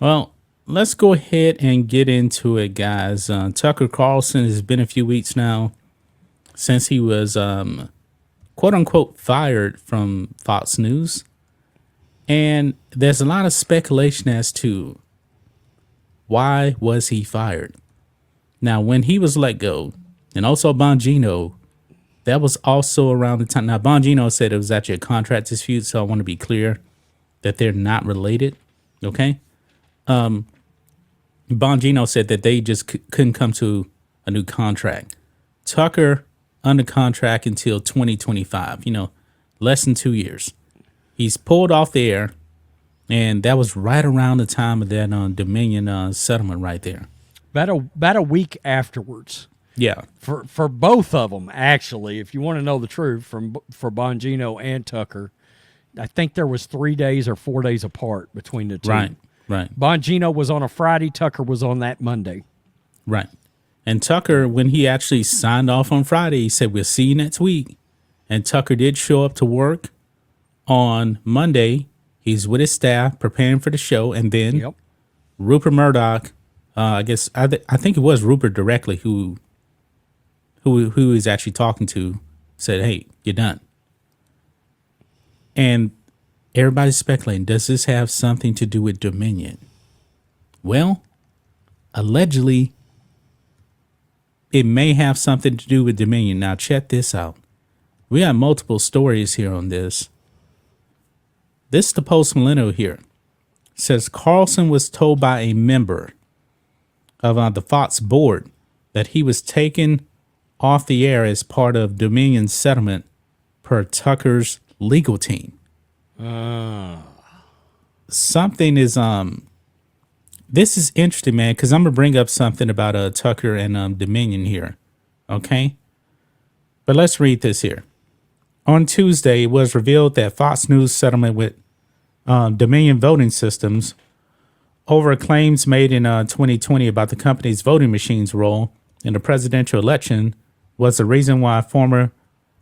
Well, let's go ahead and get into it, guys. Tucker Carlson has been a few weeks now since he was quote unquote fired from Fox News. And there's a lot of speculation as to why was he fired. Now, when he was let go, and also Bongino, that was also around the time. Now, Bongino said it was actually a contract dispute, so I want to be clear that they're not related. Okay. Bongino said that they just couldn't come to a new contract. Tucker under contract until 2025, less than 2 years. He's pulled off the air, and that was right around the time of that Dominion settlement right there. About a week afterwards. Yeah. For both of them, actually, if you want to know the truth, for Bongino and Tucker, I think there was 3 days or 4 days apart between the two. Right. Bongino was on a Friday. Tucker was on that Monday. Right. And Tucker, when he actually signed off on Friday, he said, "We'll see you next week." And Tucker did show up to work on Monday. He's with his staff preparing for the show. And then Rupert Murdoch, I think it was Rupert directly who he's actually talking to, said, "Hey, you're done." And everybody's speculating, does this have something to do with Dominion? Well, allegedly, it may have something to do with Dominion. Now, check this out. We have multiple stories here on this. This is the Post-Millennial here. It says Carlson was told by a member of the Fox board that he was taken off the air as part of Dominion's settlement per Tucker's legal team. Something is this is interesting, man, because I'm gonna bring up something about Tucker and Dominion here. Okay. But let's read this here. On Tuesday, it was revealed that Fox News settlement with Dominion voting systems over claims made in 2020 about the company's voting machines role in the presidential election was the reason why former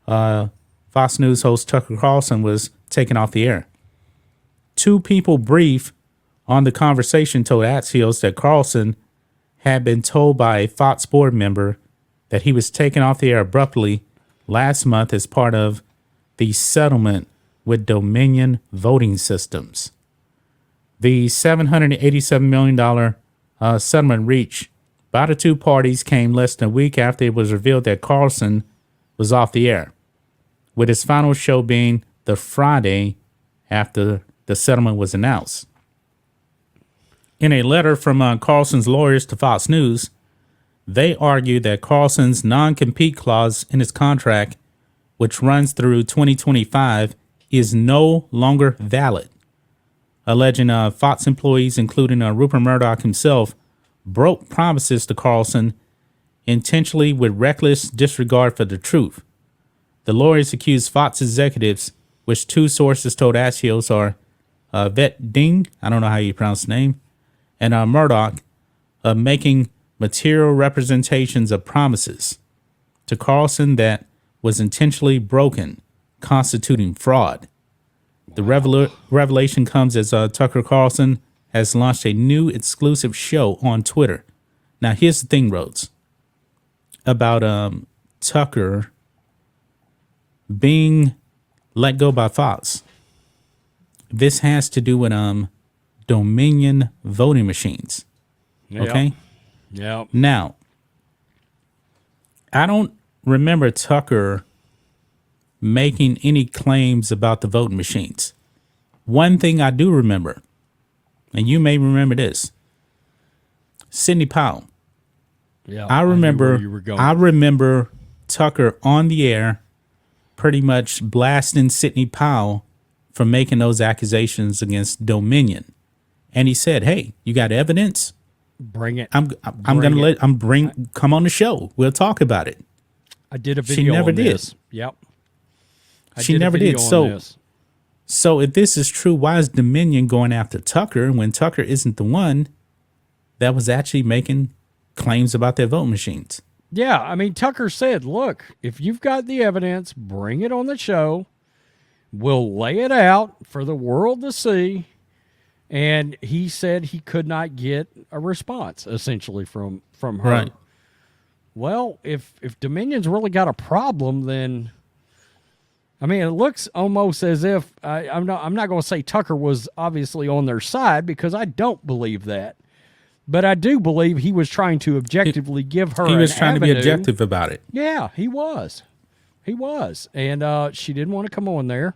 Fox News host Tucker Carlson was taken off the air. Two people briefed on the conversation told Axios that Carlson had been told by a Fox board member that he was taken off the air abruptly last month as part of the settlement with Dominion voting systems. The $787 million settlement reached by the two parties came less than a week after it was revealed that Carlson was off the air, with his final show being the Friday after the settlement was announced. In a letter from Carlson's lawyers to Fox News, they argued that Carlson's non-compete clause in his contract, which runs through 2025, is no longer valid, alleging Fox employees, including Rupert Murdoch himself, broke promises to Carlson intentionally with reckless disregard for the truth. The lawyers accused Fox executives, which two sources told Axios are Vet Ding, I don't know how you pronounce the name, and Murdoch, of making material representations of promises to Carlson that was intentionally broken, constituting fraud. The revelation comes as Tucker Carlson has launched a new exclusive show on Twitter. Now, here's the thing, Rhodes, about Tucker being let go by Fox. This has to do with Dominion voting machines. Okay? Yeah. Now, I don't remember Tucker making any claims about the voting machines. One thing I do remember, and you may remember this, Sidney Powell. Yeah. I remember Tucker on the air pretty much blasting Sidney Powell for making those accusations against Dominion. And he said, "Hey, you got evidence? Bring it. Come on the show. We'll talk about it." I did a video. She never on did. This. Yep. She never did. So if this is true, why is Dominion going after Tucker when Tucker isn't the one that was actually making claims about their vote machines? Yeah, I mean, Tucker said, "Look, if you've got the evidence, bring it on the show. We'll lay it out for the world to see, and he said he could not get a response essentially from her. Right. Well, if Dominion's really got a problem, then I mean, it looks almost as if I'm not going to say Tucker was obviously on their side, because I don't believe that, but I do believe he was trying to objectively give her. He was trying to be avenue. objective about it. Yeah, he was, and she didn't want to come on there,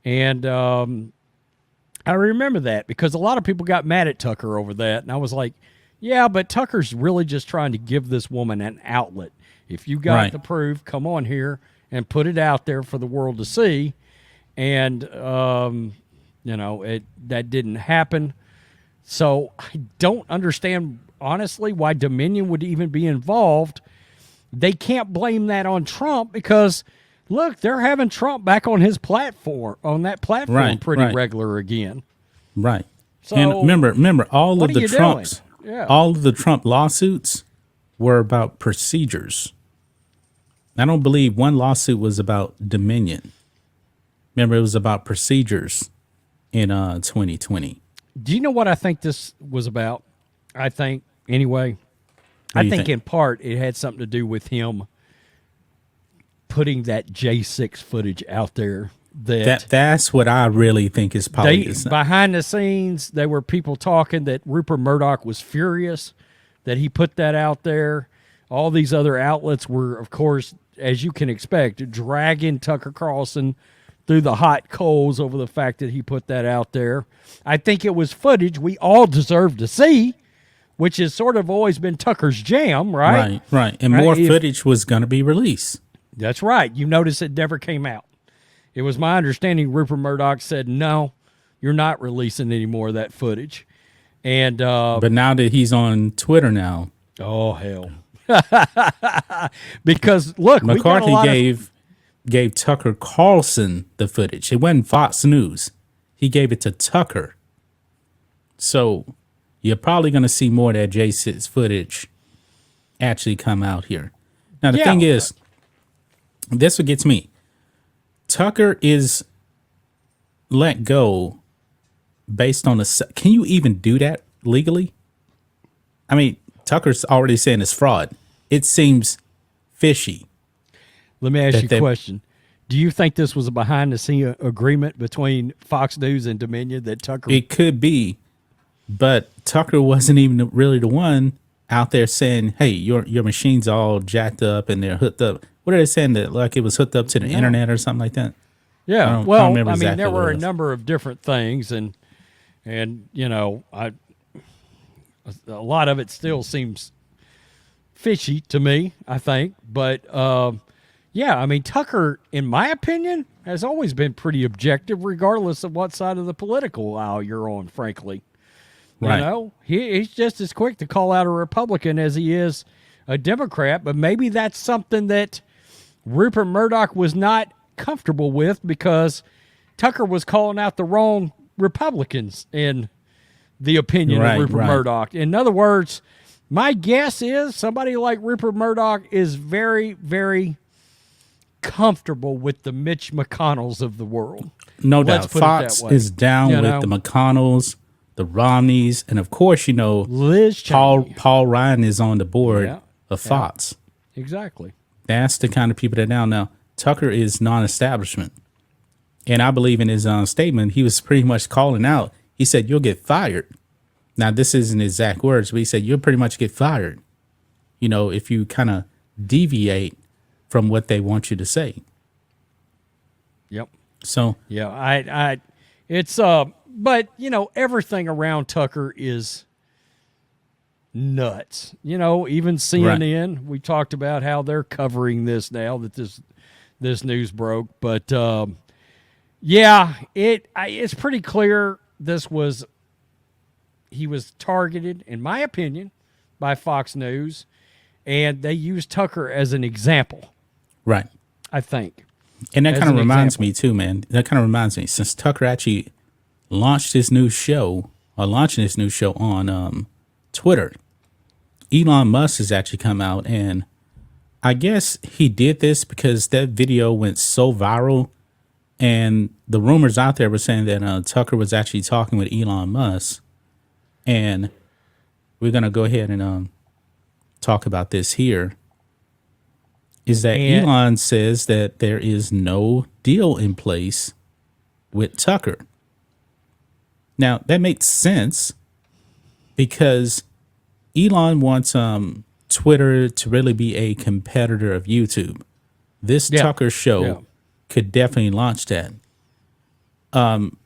and I remember that because a lot of people got mad at Tucker over that, and I was like, yeah, but Tucker's really just trying to give this woman an outlet. If you got Right. the proof, come on here and put it out there for the world to see. And, that didn't happen. So I don't understand, honestly, why Dominion would even be involved. They can't blame that on Trump because, look, they're having Trump back on his platform, Right, pretty right. regular again. Right. So, and remember, all what of are the you Trumps, doing? Yeah. all of the Trump lawsuits were about procedures. I don't believe one lawsuit was about Dominion. Remember, it was about procedures in 2020. Do you know what I think this was about? I think, anyway, What do I you think think? in part it had something to do with him putting that J6 footage out there. That's what I really think is probably. Behind the scenes, there were people talking that Rupert Murdoch was furious that he put that out there. All these other outlets were, of course, as you can expect, dragging Tucker Carlson through the hot coals over the fact that he put that out there. I think it was footage we all deserve to see, which has sort of always been Tucker's jam, right? Right. And Right, more if- footage was going to be released. That's right. You notice it never came out. It was my understanding Rupert Murdoch said, no, you're not releasing any more of that footage. And, But now that he's on Twitter now, oh, hell. Because, look, McCarthy we got a lot gave Tucker Carlson the footage. It wasn't Fox News. He gave it to Tucker. So you're probably going to see more of that J6 footage actually come out here. Now, the Yeah. thing is, this what gets me. Tucker is let go based on can you even do that legally? I mean, Tucker's already saying it's fraud. It seems fishy. Let me ask that you they- a question. Do you think this was a behind-the-scene agreement between Fox News and Dominion that Tucker... It could be, but Tucker wasn't even really the one out there saying, "Hey, your machine's all jacked up and they're hooked up." What are they saying, that like it was hooked up to the internet or something like that? Yeah, don't well, remember I mean, exactly there what were it a was. number of different things, and a lot of it still seems fishy to me, I think. But yeah, I mean, Tucker, in my opinion, has always been pretty objective, regardless of what side of the political aisle you're on. Frankly, Right. you know, he's just as quick to call out a Republican as he is a Democrat. But maybe that's something that Rupert Murdoch was not comfortable with, because Tucker was calling out the wrong Republicans in the opinion Right, of Rupert right. Murdoch. In other words, my guess is somebody like Rupert Murdoch is very, very comfortable with the Mitch McConnells of the world. No Let's doubt. put it that Fox way. is down You with know? the McConnells, the Romneys, and of course, Liz Cheney. Paul Ryan is on the board Yeah, of Fox. Exactly. That's the kind of people that now Tucker is non-establishment. And I believe in his statement, he was pretty much calling out. He said, "You'll get fired." Now, this isn't exact words, but he said, "You'll pretty much get fired, if you kind of deviate from what they want you to say." Yep. So, Yeah, it's but everything around Tucker is nuts. Even CNN, we talked about how they're covering this now that this news broke. But yeah, it's pretty clear he was targeted, in my opinion, by Fox News, and they used Tucker as an example, right. I think. And that As kind of an reminds example. me too, man. That kind of reminds me, since Tucker actually launched his new show, or launching his new show on Twitter, Elon Musk has actually come out, and I guess he did this because that video went so viral And the rumors out there were saying that Tucker was actually talking with Elon Musk. And we're going to go ahead and talk about this here. Is that And- Elon says that there is no deal in place with Tucker. Now, that makes sense because Elon wants Twitter to really be a competitor of YouTube. This Tucker show could definitely launch that.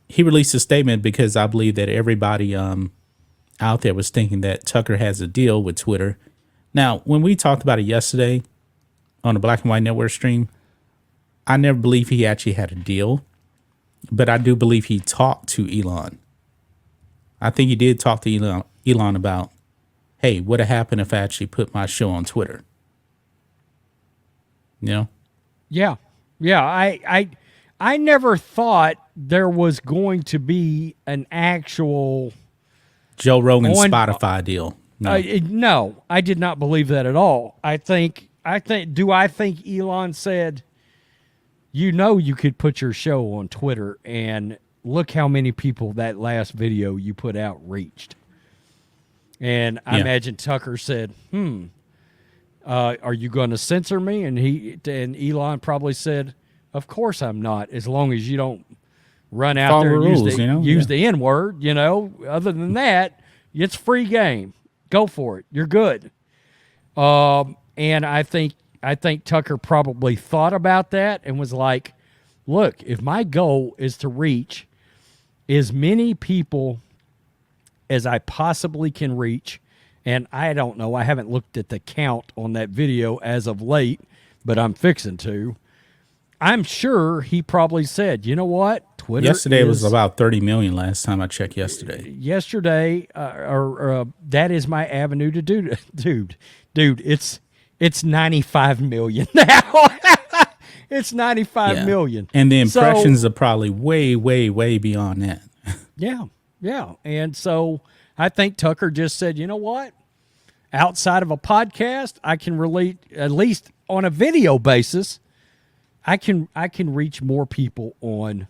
He released a statement because I believe that everybody out there was thinking that Tucker has a deal with Twitter. Now, when we talked about it yesterday on the Black and White Network stream, I never believed he actually had a deal, but I do believe he talked to Elon. I think he did talk to Elon about, hey, what would happen if I actually put my show on Twitter? You know? Yeah. I never thought there was going to be an actual Joe Rogan Spotify deal. No. No, I did not believe that at all. I think Elon said, you could put your show on Twitter and look how many people that last video you put out reached. And I imagine Tucker said, are you going to censor me? And Elon probably said, of course I'm not, as long as you don't run out Follow there and rules, use the N-word, Other than that, it's free game. Go for it. You're good. And I think Tucker probably thought about that and was like, look, if my goal is to reach as many people as I possibly can reach, and I don't know, I haven't looked at the count on that video as of late, but I'm fixing to. I'm sure he probably said, you know what? Twitter yesterday was about 30 million last time I checked yesterday. Yesterday, that is my avenue to do. Dude, it's 95 million now. It's 95 million. And the impressions are probably way, way, way beyond that. Yeah. And so I think Tucker just said, you know what? Outside of a podcast, I can relate, at least on a video basis, I can reach more people on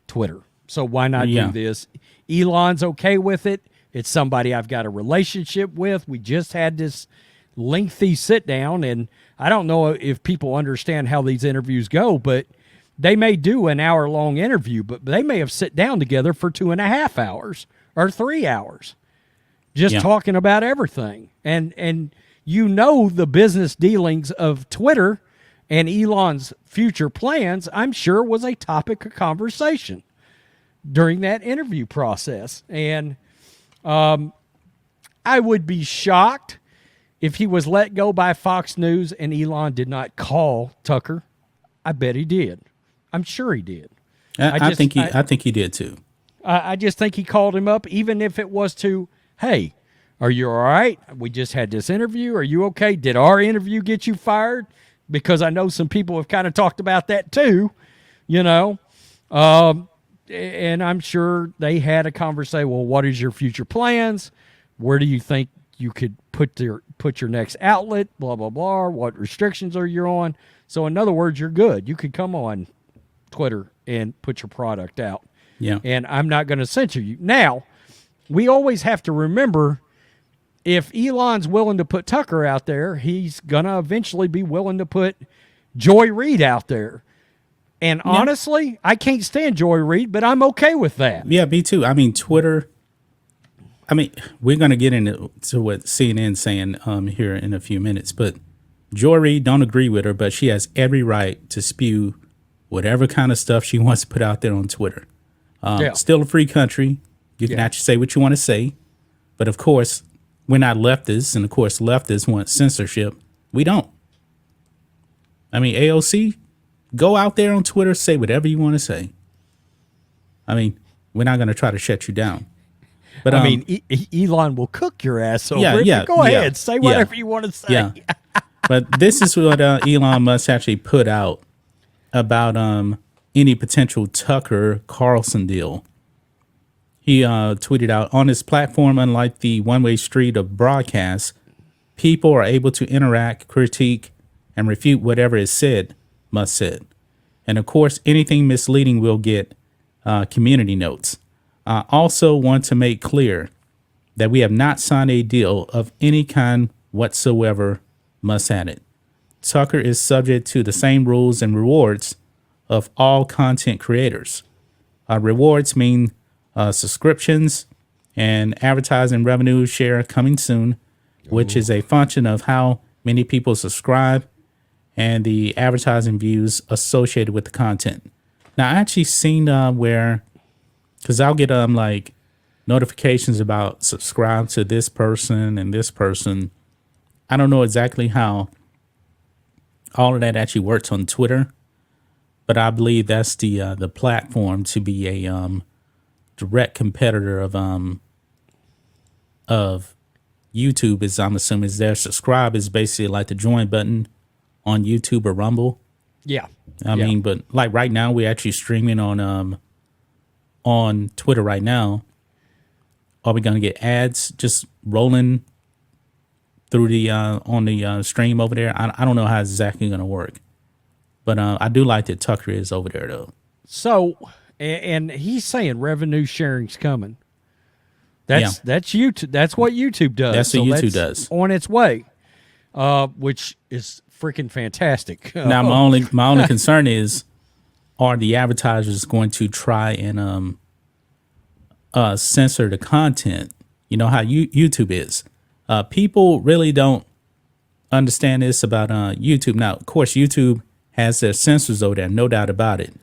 Twitter. So why not do this? Elon's okay with it. It's somebody I've got a relationship with. We just had this lengthy sit down, and I don't know if people understand how these interviews go, but they may do an hour-long interview, but they may have sit down together for 2.5 hours or 3 hours just talking about everything. And the business dealings of Twitter and Elon's future plans, I'm sure, was a topic of conversation during that interview process. And I would be shocked if he was let go by Fox News and Elon did not call Tucker. I bet he did. I'm sure he did. I think he did too. I just think he called him up, even if it was to, hey, are you all right? We just had this interview. Are you okay? Did our interview get you fired? Because I know some people have kind of talked about that too, And I'm sure they had a conversation. Well, what is your future plans? Where do you think you could put your next outlet? Blah, blah, blah. What restrictions are you on? So in other words, you're good. You could come on Twitter and put your product out. Yeah. And I'm not going to censor you. Now, we always have to remember, if Elon's willing to put Tucker out there, he's going to eventually be willing to put Joy Reid out there. And honestly, I can't stand Joy Reid, but I'm okay with that. Yeah, me too. I mean, Twitter. I mean, we're going to get into what CNN's saying here in a few minutes, but Joy Reid, don't agree with her, but she has every right to spew whatever kind of stuff she wants to put out there on Twitter. Still a free country. You can actually say what you want to say. But of course, we're not leftists, and of course, leftists want censorship. We don't. I mean, AOC, go out there on Twitter, say whatever you want to say. I mean, we're not going to try to shut you down. But I mean, Elon will cook your ass over it. Yeah, go ahead, say whatever you want to say. Yeah. But this is what Elon Musk actually put out about any potential Tucker Carlson deal. He tweeted out, on his platform, unlike the one-way street of broadcasts, people are able to interact, critique, and refute whatever is said, Musk said. And of course, anything misleading will get community notes. I also want to make clear that we have not signed a deal of any kind whatsoever. Must add it. Tucker is subject to the same rules and rewards of all content creators. Rewards mean subscriptions and advertising revenue share coming soon, which is a function of how many people subscribe and the advertising views associated with the content. Now, I actually seen where, because I'll get like notifications about subscribe to this person and this person. I don't know exactly how all of that actually works on Twitter, but I believe that's the platform to be a direct competitor of YouTube. Is I'm assuming is their subscribe is basically like the join button on YouTube or Rumble. Yeah. I mean, but like right now we're actually streaming on Twitter right now. Are we gonna get ads just rolling through the on the stream over there? I don't know how it's exactly gonna work, but I do like that Tucker is over there though. So, and he's saying revenue sharing's coming. That's YouTube. That's what YouTube does. That's what YouTube does. On its way, which is freaking fantastic. Now my only concern is, are the advertisers going to try and censor the content? You know how YouTube is. People really don't understand this about YouTube. Now, of course, YouTube has their censors over there, no doubt about it.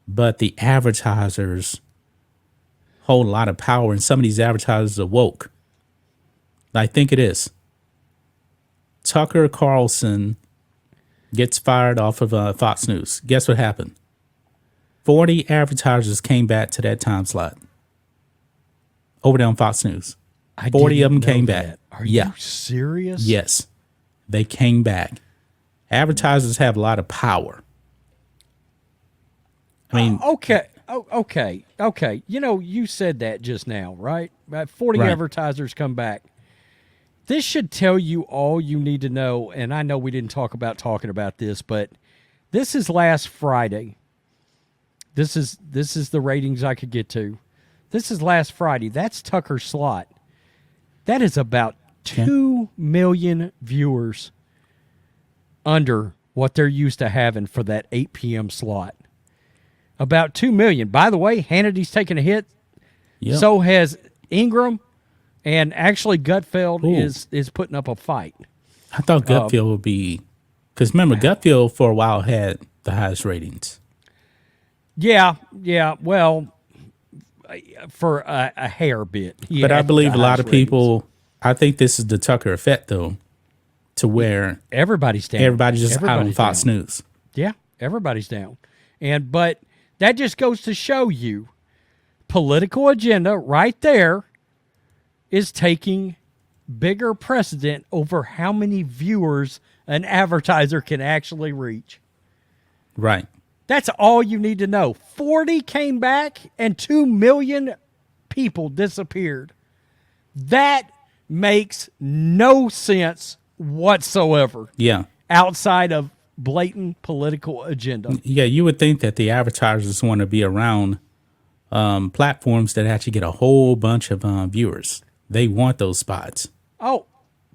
But the advertisers hold a lot of power, and some of these advertisers are woke. I think it is. Tucker Carlson gets fired off of Fox News. Guess what happened? 40 advertisers came back to that time slot over there on Fox News. 40 of them came back. Are you serious? Yes, they came back. Advertisers have a lot of power. I mean, okay. You know, you said that just now, right? About 40 Right. advertisers come back. This should tell you all you need to know. And I know we didn't talking about this, but this is last Friday. This is the ratings I could get to. This is last Friday. That's Tucker's slot. That is about 2 million viewers under what they're used to having for that 8 p.m. slot. About 2 million. By the way, Hannity's taking a hit. Yep. So has Ingram. And actually, Gutfeld is putting up a fight. I thought Gutfield would be, because remember, Gutfield for a while had the highest ratings. Yeah. Well, for a hair bit. But I believe a lot of people, I think this is the Tucker effect, though, to where everybody's down. everybody's just out on Fox down. News. Yeah, everybody's down. But that just goes to show you political agenda right there is taking bigger precedent over how many viewers an advertiser can actually reach. Right. That's all you need to know. 40 came back and 2 million people disappeared. That makes no sense whatsoever. Yeah. Outside of blatant political agenda. Yeah, you would think that the advertisers want to be around platforms that actually get a whole bunch of viewers. They want those spots. Oh,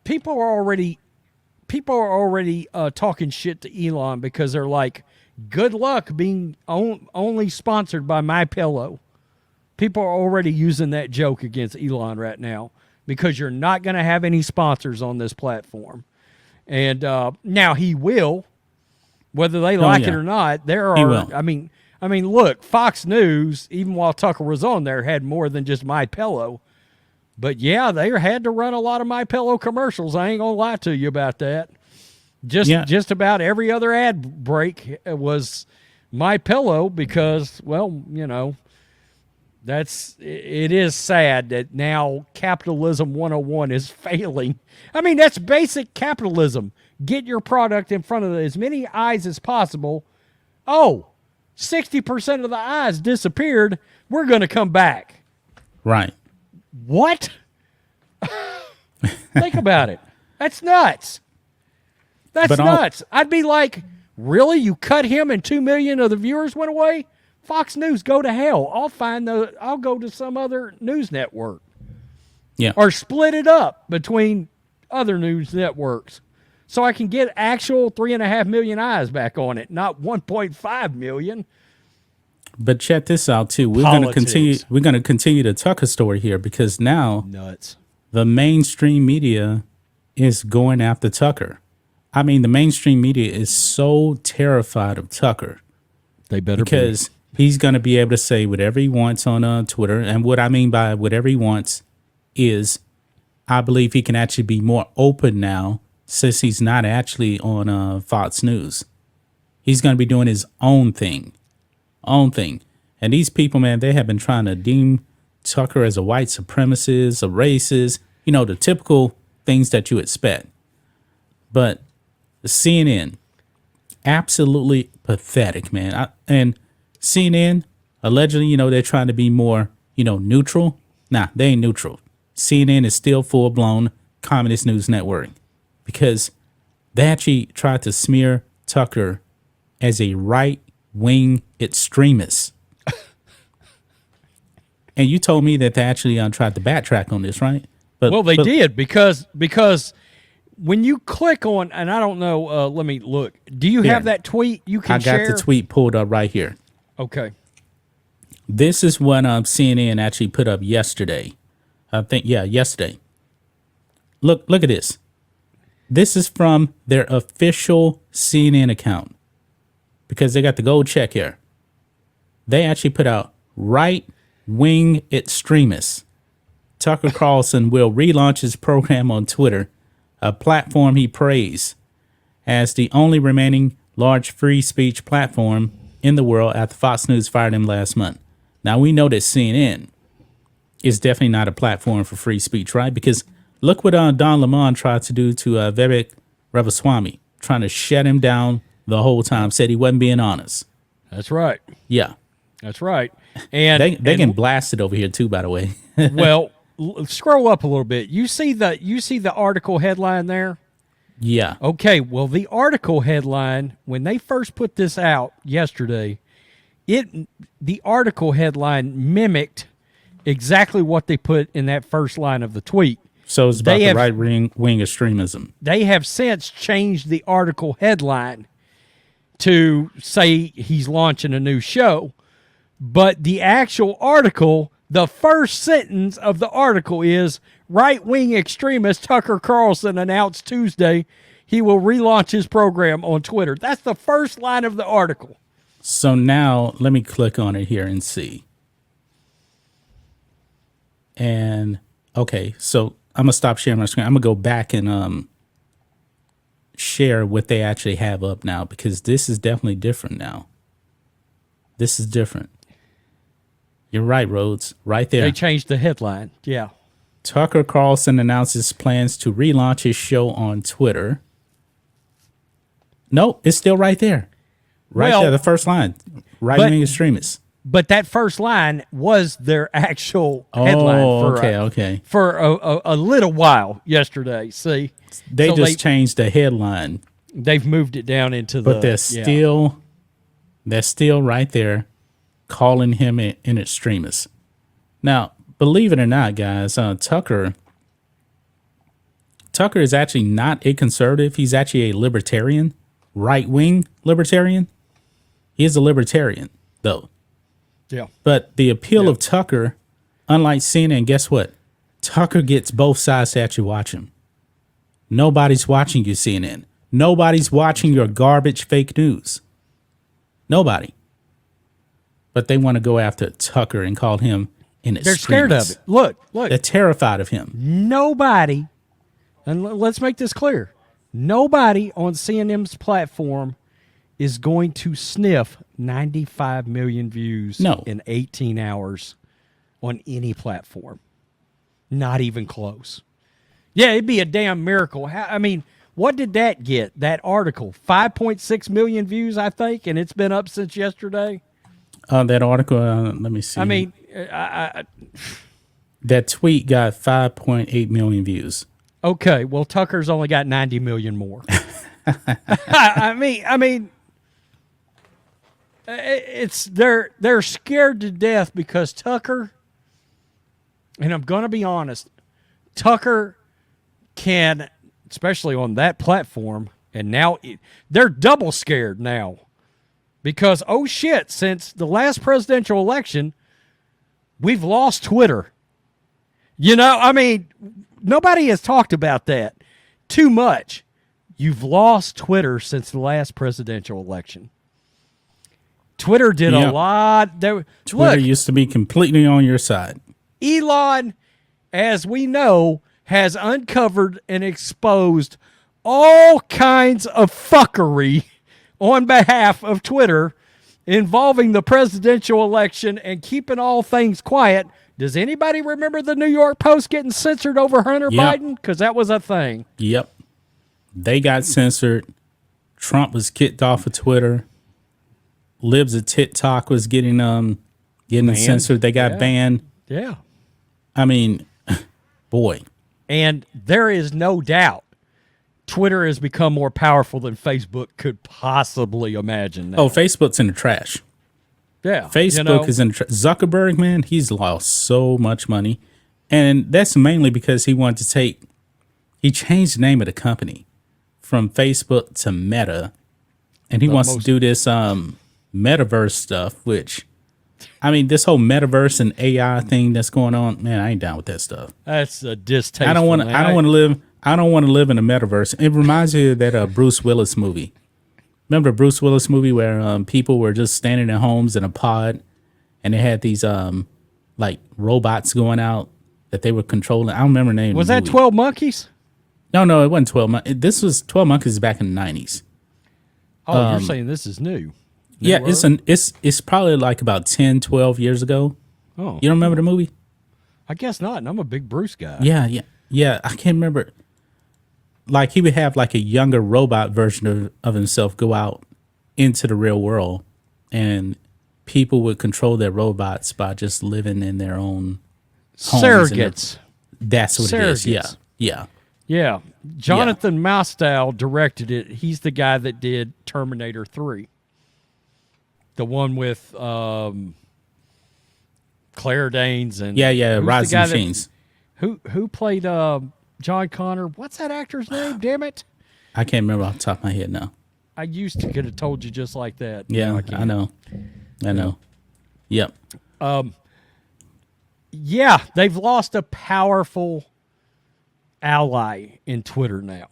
people are already talking shit to Elon because they're like, good luck being only sponsored by MyPillow. People are already using that joke against Elon right now because you're not going to have any sponsors on this platform. And now he will, whether they like it or not. There He are, will. I mean, look, Fox News, even while Tucker was on there, had more than just MyPillow. But yeah, they had to run a lot of MyPillow commercials. I ain't gonna lie to you about that. Just about every other ad break was MyPillow because, well, you know, it is sad that now capitalism 101 is failing. I mean, that's basic capitalism. Get your product in front of as many eyes as possible. Oh, 60% of the eyes disappeared. We're going to come back. Right. What? Think about it. That's nuts. That's nuts. I'd be like, Really? You cut him and 2 million of the viewers went away? Fox News, go to hell. I'll go to some other news network. Yeah. Or split it up between other news networks so I can get actual 3.5 million eyes back on it, not 1.5 million. But check this out too. We're going to continue. We're going to continue the Tucker story here because now Nuts. the mainstream media is going after Tucker. I mean, the mainstream media is so terrified of Tucker They better because he's going to be able to say whatever he wants on Twitter. And what I mean by whatever he wants is I believe he can actually be more open now since he's not actually on Fox News. He's going to be doing his own thing. And these people, man, they have been trying to deem Tucker as a white supremacist, a racist, the typical things that you expect. But CNN, absolutely pathetic, man. And CNN, allegedly, they're trying to be more, neutral. Nah, they ain't neutral. CNN is still full-blown communist news network because they actually tried to smear Tucker as a right-wing extremist. And you told me that they actually tried to backtrack on this, right? But they did because when you click on, and I don't know, let me look. Do you have that tweet you can share? I got the tweet pulled up right here. Okay. This is what CNN actually put up yesterday. I think, yesterday. Look at this. This is from their official CNN account because they got the gold check here. They actually put out Right Wing Extremist. Tucker Carlson will relaunch his program on Twitter, a platform he praised as the only remaining large free speech platform in the world after Fox News fired him last month. Now, we know that CNN is definitely not a platform for free speech, right? Because look what Don Lemon tried to do to Vivek Ramaswamy, trying to shut him down the whole time, said he wasn't being honest. That's right. Yeah. That's right. And they getting blasted over here too, by the way. Well, scroll up a little bit. You see the article headline there? Yeah. Okay, well, the article headline, when they first put this out yesterday, the article headline mimicked exactly what they put in that first line of the tweet. So it's about the right wing extremism. They have since changed the article headline to say he's launching a new show. But the actual article, the first sentence of the article is, Right Wing Extremist Tucker Carlson announced Tuesday he will relaunch his program on Twitter. That's the first line of the article. So now let me click on it here and see. And okay, so I'm gonna stop sharing my screen. I'm gonna go back and share what they actually have up now because this is definitely different now. This is different. You're right, Rhodes. Right there. They changed the headline. Yeah. Tucker Carlson announces plans to relaunch his show on Twitter. No, it's still right there. Right there, the first line. Right-wing extremists. But that first line was their actual headline for a little while yesterday. See? They changed the headline. They've moved it down into But they're still right there calling him an extremist. Now, believe it or not, guys, Tucker is actually not a conservative. He's actually a libertarian, right-wing libertarian. He is a libertarian, though. Yeah. But the appeal of Tucker, unlike CNN, guess what? Tucker gets both sides to actually watch him. Nobody's watching you, CNN. Nobody's watching your garbage fake news. Nobody. But they want to go after Tucker and call him an extremist. They're scared of it. Look. They're terrified of him. Nobody, and let's make this clear, nobody on CNN's platform is going to sniff 95 million views in 18 hours on any platform. Not even close. Yeah, it'd be a damn miracle. What did that get? That article, 5.6 million views, I think, and it's been up since yesterday. That article, let me see. That tweet got 5.8 million views. Okay, well, Tucker's only got 90 million more. I mean, they're scared to death because Tucker, and I'm going to be honest, Tucker can, especially on that platform, and now they're double scared now because, oh shit, since the last presidential election, we've lost Twitter. You know, I mean, nobody has talked about that too much. You've lost Twitter since the last presidential election. Twitter did a lot. Twitter used to be completely on your side. Elon, as we know, has uncovered and exposed all kinds of fuckery on behalf of Twitter involving the presidential election and keeping all things quiet. Does anybody remember the New York Post getting censored over Hunter Biden? Because that was a thing. Yep. They got censored. Trump was kicked off of Twitter. Libs of TikTok was getting censored. They got banned. Yeah. I mean, boy. And there is no doubt Twitter has become more powerful than Facebook could possibly imagine. Now. Oh, Facebook's in the trash. Yeah. Facebook is in Zuckerberg, man, he's lost so much money. And that's mainly because he changed the name of the company from Facebook to Meta. And he wants to do this metaverse stuff, which, I mean, this whole metaverse and AI thing that's going on, man, I ain't down with that stuff. That's a distasteful. I don't want to live in a metaverse. It reminds me of that Bruce Willis movie. Remember the Bruce Willis movie where people were just standing in homes in a pod and they had these like robots going out that they were controlling. I don't remember the name. Was that 12 Monkeys? No, it wasn't 12 Monkeys. This was 12 Monkeys back in the 90s. Oh, you're saying this is new. Yeah, it's probably like about 10, 12 years ago. Oh. You don't remember the movie? I guess not, and I'm a big Bruce guy. Yeah. I can't remember. Like he would have like a younger robot version of himself go out into the real world, and people would control their robots by just living in their own homes. Surrogates. That's what Surrogates. it is. Yeah. Yeah. Jonathan Mostow directed it. He's the guy that did Terminator 3. The one with Claire Danes and Rise of Machines. Who played John Connor? What's that actor's name? Damn it! I can't remember off the top of my head now. I used to could have told you just like that. Yeah, I know. Yep. Yeah, they've lost a powerful ally in Twitter now.